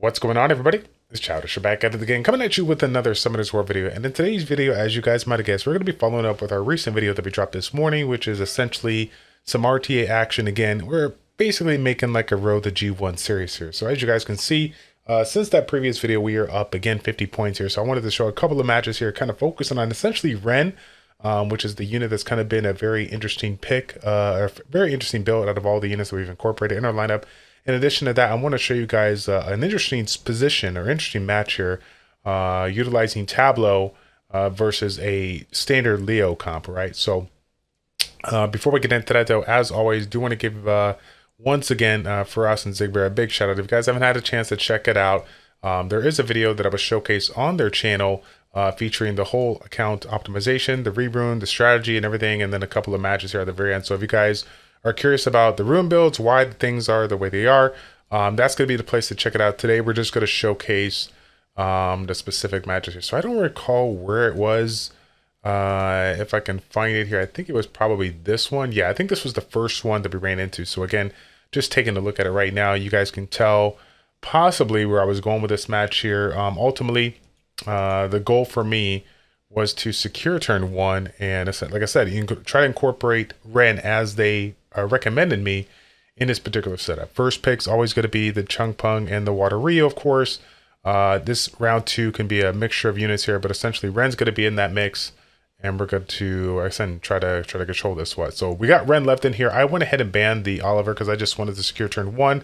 What's going on, everybody? It's Childish back at it again, coming at you with another Summoners War video. And in today's video, as you guys might have guessed, we're going to be following up with our recent video that we dropped this morning, which is essentially some RTA action again. We're basically making like a Road to G1 series here. So as you guys can see, since that previous video, we are up again 50 points here. So I wanted to show a couple of matches here, kind of focusing on essentially Ren, which is the unit that's kind of been a very interesting pick, a very interesting build out of all the units that we've incorporated in our lineup. In addition to that, I want to show you guys an interesting position or interesting match here, utilizing Tableau versus a standard Leo comp, right? So before we get into that, though, as always, do want to give once again for us and Zigbear a big shout out. If you guys haven't had a chance to check it out, there is a video that I was showcased on their channel featuring the whole account optimization, the rerun, the strategy, and everything, and then a couple of matches here at the very end. So if you guys are curious about the rune builds, why things are the way they are, that's going to be the place to check it out. Today, we're just going to showcase the specific matches here. So I don't recall where it was. If I can find it here, I think it was probably this one. Yeah, I think this was the first one that we ran into. So again, just taking a look at it right now, you guys can tell possibly where I was going with this match here. Ultimately, the goal for me was to secure turn one, and like I said, you can try to incorporate Ren as they recommended me in this particular setup. First pick's always going to be the Chung Pung and the Water Rio, of course. This round two can be a mixture of units here, but essentially Ren's going to be in that mix, and we're going to, like I said, try to control this one. So we got Ren left in here. I went ahead and banned the Oliver because I just wanted to secure turn one.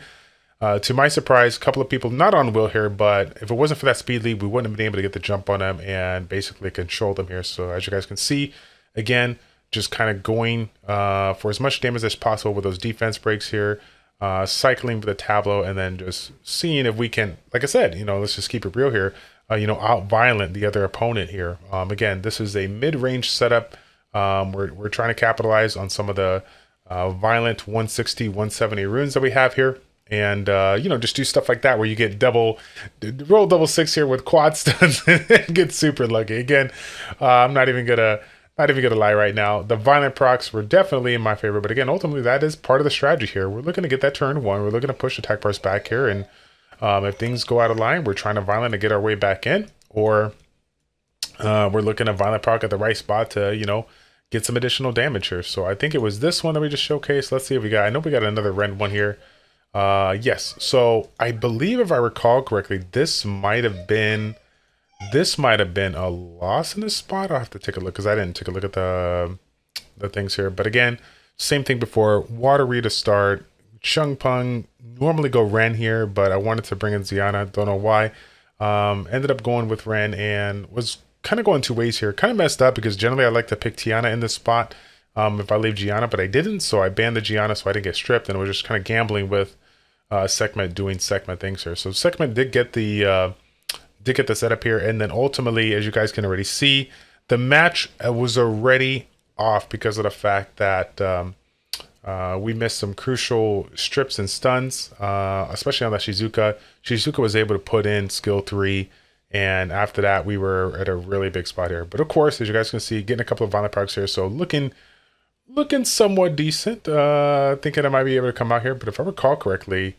To my surprise, a couple of people not on will here, but if it wasn't for that speed lead, we wouldn't have been able to get the jump on them and basically control them here. So as you guys can see, again, just kind of going for as much damage as possible with those defense breaks here, cycling with the Tableau, and then just seeing if we can, like I said, let's just keep it real here, out violent the other opponent here. Again, this is a mid-range setup. We're trying to capitalize on some of the violent 160, 170 runes that we have here. And, just do stuff like that where you get roll double six here with quad stuns and get super lucky. Again, I'm not even gonna lie right now. The violent procs were definitely in my favor, but again, ultimately that is part of the strategy here. We're looking to get that turn one. We're looking to push attack bars back here, and if things go out of line, we're trying to violent to get our way back in, or we're looking at violent proc at the right spot to, get some additional damage here. So I think it was this one that we just showcased. Let's see if we got, I know we got another Ren one here. Yes, so I believe if I recall correctly, this might have been a loss in this spot. I'll have to take a look because I didn't take a look at the things here. But again, same thing before. Water Re to start. Chung Pung, normally go Ren here, but I wanted to bring in Ziana. Don't know why. Ended up going with Ren and was kind of going two ways here. Kind of messed up because generally I like to pick Tiana in this spot if I leave Gianna, but I didn't. So I banned the Gianna so I didn't get stripped, and we're just kind of gambling with Sekhmet doing Sekhmet things here. So Sekhmet did get the setup here, and then ultimately, as you guys can already see, the match was already off because of the fact that we missed some crucial strips and stuns, especially on that Shizuka. Shizuka was able to put in skill 3, and after that, we were at a really big spot here. But of course, as you guys can see, getting a couple of violent procs here, so looking somewhat decent. Thinking I might be able to come out here, but if I recall correctly,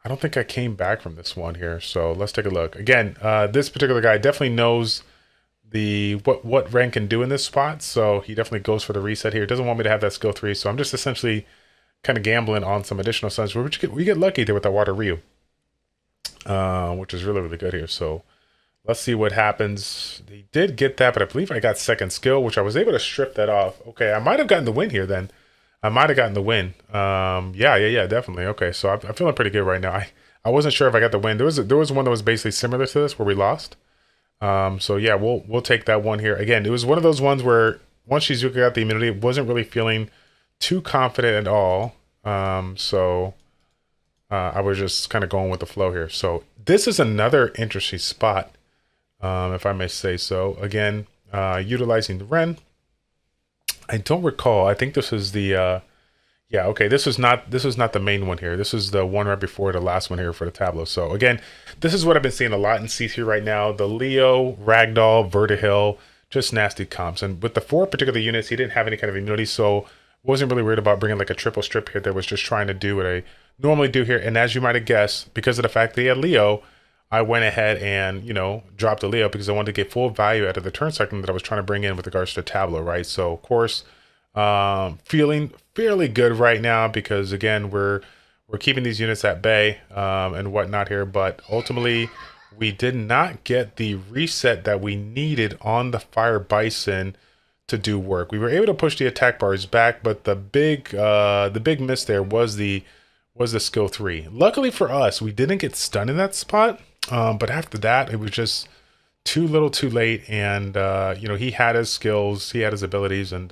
I don't think I came back from this one here. So let's take a look. Again, this particular guy definitely knows what Ren can do in this spot, so he definitely goes for the reset here. Doesn't want me to have that skill 3, so I'm just essentially kind of gambling on some additional stuns. We get lucky there with that Water Ryu, which is really, really good here. So let's see what happens. They did get that, but I believe I got second skill, which I was able to strip that off. Okay, I might have gotten the win here then. I might have gotten the win. Yeah, definitely. Okay, so I'm feeling pretty good right now. I wasn't sure if I got the win. There was one that was basically similar to this where we lost. So yeah, we'll take that one here. Again, it was one of those ones where once Shizuka got the immunity, wasn't really feeling too confident at all. So I was just kind of going with the flow here. So this is another interesting spot. If I may say so. Again, utilizing the Ren. I don't recall. I think this is the yeah, okay, this was not the main one here. This is the one right before the last one here for the Tableau. So again, this is what I've been seeing a lot in C3 right now. The Leo, Ragdoll, Vertihill, just nasty comps. And with the 4 particular units, he didn't have any kind of immunity, so wasn't really worried about bringing like a triple strip here that was just trying to do what I normally do here. And as you might have guessed, because of the fact that he had Leo, I went ahead and, dropped a Leo because I wanted to get full value out of the turn cycling that I was trying to bring in with regards to Tableau, right? So, of course, feeling fairly good right now because, again, we're keeping these units at bay and whatnot here. But ultimately, we did not get the reset that we needed on the Fire Bison to do work. We were able to push the attack bars back, but the big miss there was the skill 3. Luckily for us, we didn't get stunned in that spot. But after that, it was just too little too late. And, he had his skills, he had his abilities, and,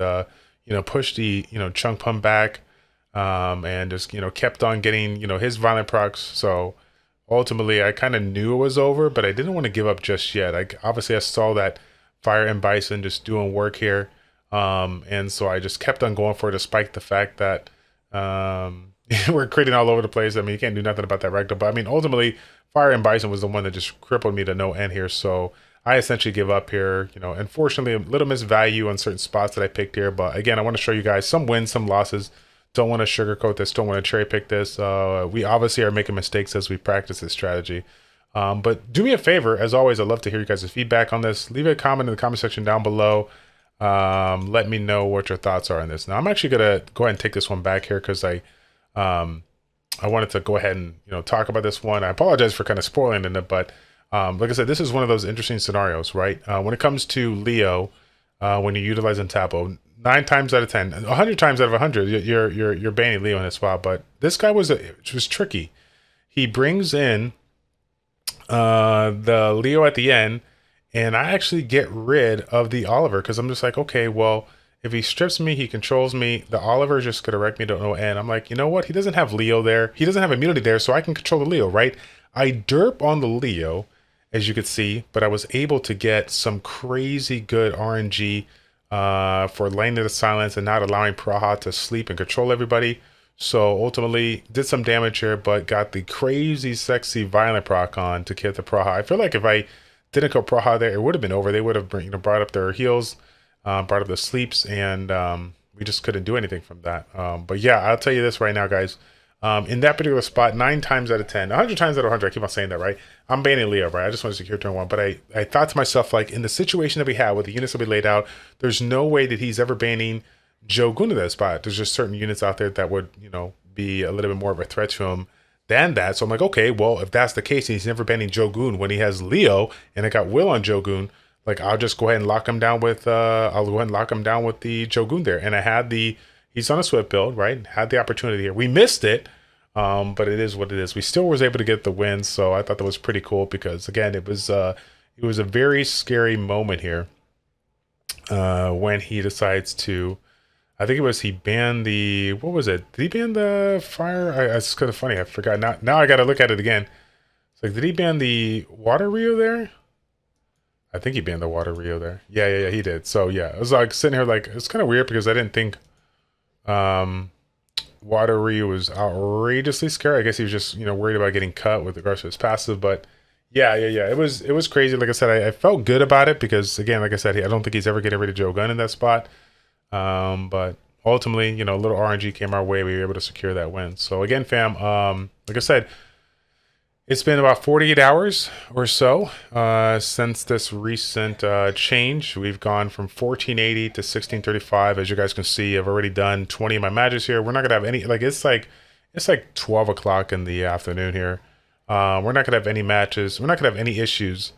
pushed the, chunk pump back and just, kept on getting, his violent procs. So ultimately, I kind of knew it was over, but I didn't want to give up just yet. Obviously, I saw that Fire and Bison just doing work here. And so I just kept on going for it, despite the fact that we're creating all over the place. I mean, you can't do nothing about that rectal. But I mean, ultimately, Fire and Bison was the one that just crippled me to no end here. So I essentially give up here. Unfortunately, a little misvalue on certain spots that I picked here. But again, I want to show you guys some wins, some losses. Don't want to sugarcoat this. Don't want to cherry pick this. We obviously are making mistakes as we practice this strategy. But do me a favor, as always, I'd love to hear you guys' feedback on this. Leave a comment in the comment section down below. Let me know what your thoughts are on this. Now, I'm actually going to go ahead and take this one back here because I wanted to go ahead and talk about this one. I apologize for kind of spoiling it, but like I said, this is one of those interesting scenarios, right? When it comes to Leo, when you're utilizing Tableau, 9 times out of 10, 100 times out of 100, you're banning Leo in his spot. But this guy was tricky. He brings in the Leo at the end, and I actually get rid of the Oliver because I'm just like, okay, well, if he strips me, he controls me. The Oliver is just going to wreck me to no end. I'm like, you know what? He doesn't have Leo there. He doesn't have immunity there, so I can control the Leo, right? I derp on the Leo, as you could see, but I was able to get some crazy good RNG for laying to the silence and not allowing Praha to sleep and control everybody. So ultimately, did some damage here, but got the crazy, sexy, violent proc on to kill the Praha. I feel like if I didn't kill Praha there, it would have been over. They would have brought up their heals. Brought up the sleeps, and we just couldn't do anything from that. But yeah, I'll tell you this right now, guys. In that particular spot, 9 times out of 10, 100 times out of 100, I keep on saying that, right? I'm banning Leo, right? I just want to secure turn 1. But I thought to myself, like, in the situation that we had with the units that we laid out, there's no way that he's ever banning Jogun to that spot. There's just certain units out there that would, be a little bit more of a threat to him than that. So I'm like, okay, well, if that's the case, and he's never banning Jogun when he has Leo, and I got Will on Jogun, like, I'll just go ahead and lock him down with the Jogun there. And I had he's on a Swift build, right? Had the opportunity here. We missed it, but it is what it is. We still was able to get the win, so I thought that was pretty cool because, again, it was a very scary moment here when he decides to, I think it was he banned the, what was it? Did he ban the fire? It's kind of funny. I forgot. Now I got to look at it again. It's like, did he ban the water Rio there? I think he banned the water Rio there. Yeah, he did. So yeah, I was like sitting here like, it's kind of weird because I didn't think water Rio was outrageously scary. I guess he was just, worried about getting cut with regards to his passive. But yeah. It was crazy. Like I said, I felt good about it because, again, like I said, I don't think he's ever getting rid of Joe Gunn in that spot. But ultimately, a little RNG came our way. We were able to secure that win. So again, fam, like I said, it's been about 48 hours or so since this recent change. We've gone from 1480 to 1635. As you guys can see, I've already done 20 of my matches here. We're not gonna have any, it's like 12 o'clock in the afternoon here. We're not gonna have any matches. We're not gonna have any issues,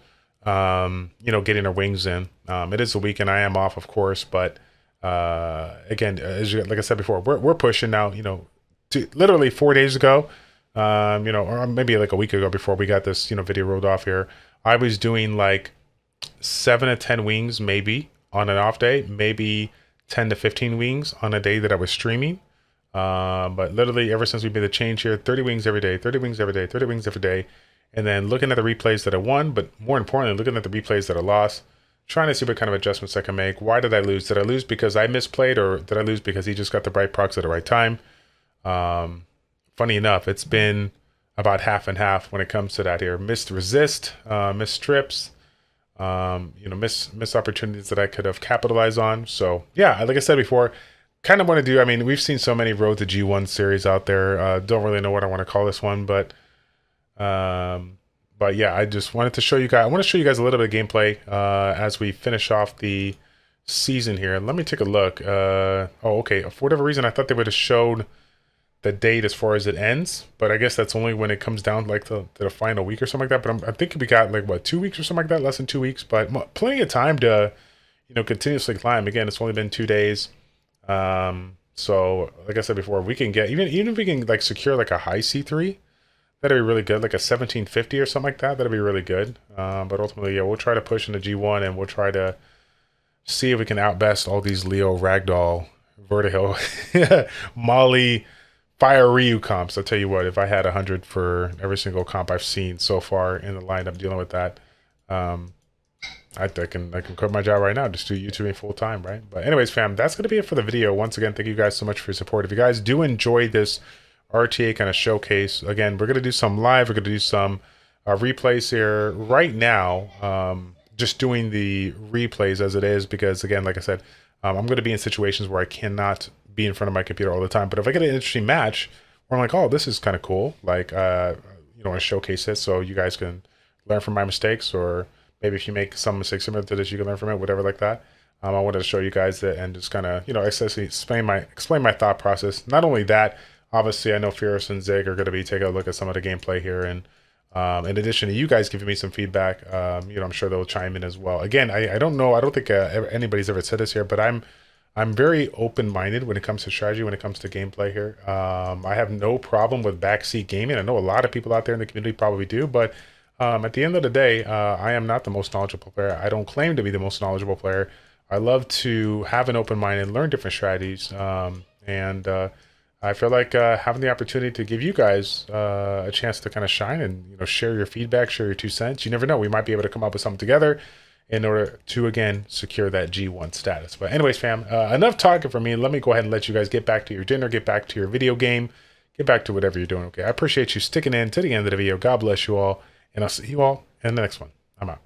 getting our wings in. It is a weekend. I am off, of course, but again, like I said before, we're pushing now. Literally 4 days ago. Or maybe like a week ago before we got this, video rolled off here, I was doing like 7 to 10 wings, maybe on an off day, maybe 10 to 15 wings on a day that I was streaming. But literally ever since we made the change here, 30 wings every day, 30 wings every day, 30 wings every day. And then looking at the replays that I won, but more importantly, looking at the replays that I lost, trying to see what kind of adjustments I can make. Why did I lose? Did I lose because I misplayed, or did I lose because he just got the right procs at the right time? Funny enough, it's been about half and half when it comes to that here. Missed resist, missed strips, missed opportunities that I could have capitalized on. So yeah, like I said before, kind of want to do, we've seen so many Road to G1 series out there. Don't really know what I want to call this one, but But yeah, I just wanted to show you guys. I want to show you guys a little bit of gameplay as we finish off the season here. Let me take a look. Oh, okay. For whatever reason, I thought they would have showed the date as far as it ends, but I guess that's only when it comes down like to the final week or something like that. But I think we got like what, 2 weeks or something like that, less than 2 weeks, but plenty of time to, you know, continuously climb. Again, it's only been 2 days. So like I said before, we can get even if we can like secure like a high C3, that'd be really good, like a 1750 or something like that. That'd be really good. But ultimately, yeah, we'll try to push into G1 and we'll try to see if we can outbest all these Leo Ragdoll, Vertigo, Molly, Fire Ryu comps. I'll tell you what, if I had 100 for every single comp I've seen so far in the lineup dealing with that, I can quit my job right now, just do YouTubing full time, right? But anyways, fam, that's gonna be it for the video. Once again, thank you guys so much for your support. If you guys do enjoy this RTA kind of showcase, again, we're gonna do some live, we're gonna do some replays here right now. Just doing the replays as it is, because again, like I said, I'm gonna be in situations where I cannot be in front of my computer all the time. But if I get an interesting match where I'm like, oh, this is kind of cool, like you know, I showcase it so you guys can learn from my mistakes, or maybe if you make some mistakes similar to this, you can learn from it, whatever like that. I wanted to show you guys that and just kind of, you know, essentially explain my thought process. Not only that, obviously I know Furious and Zig are going to be taking a look at some of the gameplay here, and in addition to you guys giving me some feedback, you know, I'm sure they'll chime in as well. Again, I don't know, I don't think anybody's ever said this here, but I'm very open-minded when it comes to strategy, when it comes to gameplay here. I have no problem with backseat gaming. I know a lot of people out there in the community probably do, but at the end of the day, I am not the most knowledgeable player. I don't claim to be the most knowledgeable player. I love to have an open mind and learn different strategies. And I feel like having the opportunity to give you guys a chance to kind of shine and, you know, share your feedback, share your 2 cents. You never know, we might be able to come up with something together in order to, again, secure that G1 status. But anyways, fam, enough talking for me. Let me go ahead and let you guys get back to your dinner, get back to your video game, get back to whatever you're doing, okay? I appreciate you sticking in to the end of the video. God bless you all, and I'll see you all in the next one. I'm out.